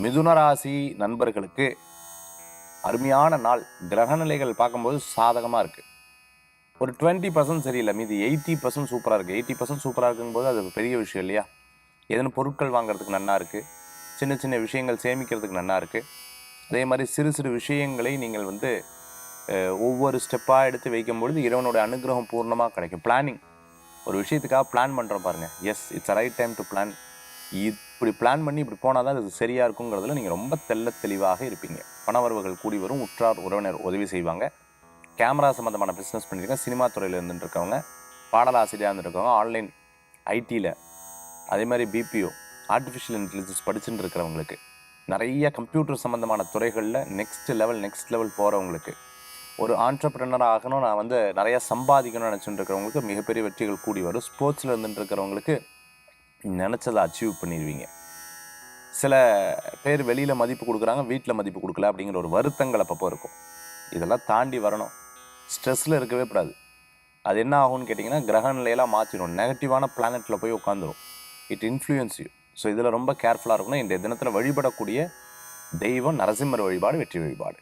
மிதுன ராசி நண்பர்களுக்கு அருமையான நாள். கிரகநிலைகள் பார்க்கும்போது சாதகமாக இருக்குது. ஒரு 20% சரியில்லை, மீதி 80% சூப்பராக இருக்குது. 80% சூப்பராக இருக்கும்போது அது பெரிய விஷயம் இல்லையா? ஏதேனும் பொருட்கள் வாங்குறதுக்கு நல்லா இருக்குது. சின்ன சின்ன விஷயங்கள் சேமிக்கிறதுக்கு நல்லா இருக்குது. அதே மாதிரி சிறு சிறு விஷயங்களை நீங்கள் ஒவ்வொரு ஸ்டெப்பாக எடுத்து வைக்கும்பொழுது இறைவனுடைய அனுகிரகம் பூர்ணமாக கிடைக்கும். பிளானிங், ஒரு விஷயத்துக்காக பிளான் பண்ணுறோம் பாருங்கள். Yes, it's right time to plan. இப்படி பிளான் பண்ணி இப்படி போனால் தான் அது சரியாக இருக்குங்கிறதுல நீங்கள் ரொம்ப தெளிவாக இருப்பீங்க. பணவரவுகள் கூடி வரும். உற்றார் உறவினர் உதவி செய்வாங்க. கேமரா சம்மந்தமான பிஸ்னஸ் பண்ணியிருக்கேன். சினிமா துறையில் இருந்துட்டுருக்கவங்க, பாடலாசிரியராக இருந்துருக்கவங்க, ஆன்லைன் ஐடியில், அதே மாதிரி பிபிஓ ஆர்டிஃபிஷியல் இன்டெலிஜென்ஸ் படிச்சுட்டு இருக்கிறவங்களுக்கு, நிறைய கம்ப்யூட்டர் சம்மந்தமான துறைகளில் நெக்ஸ்ட் லெவல் போகிறவங்களுக்கு, ஒரு ஆண்டர்பிரினர் ஆகணும், நான் நிறையா சம்பாதிக்கணும்னு நினச்சிட்டு இருக்கிறவங்களுக்கு மிகப்பெரிய வெற்றிகள் கூடி வரும். ஸ்போர்ட்ஸில் இருந்துட்டு இருக்கிறவங்களுக்கு நினச்சதை அச்சீவ் பண்ணிடுவீங்க. சில பேர் வெளியில் மதிப்பு கொடுக்குறாங்க, வீட்டில் மதிப்பு கொடுக்கல அப்படிங்கிற ஒரு வருத்தங்கள் அப்பப்போ இருக்கும். இதெல்லாம் தாண்டி வரணும். ஸ்ட்ரெஸ்ஸில் இருக்கவே கூடாது. அது என்ன ஆகும்னு கேட்டிங்கன்னா, கிரக நிலையெல்லாம் மாற்றிடும். நெகட்டிவான பிளானெட்டில் போய் உட்காந்துரும். It influence you. ஸோ இதில் ரொம்ப கேர்ஃபுல்லாக இருக்கணும். இந்த தினத்தில் வழிபடக்கூடிய தெய்வம் நரசிம்மர் வழிபாடு வெற்றி வழிபாடு.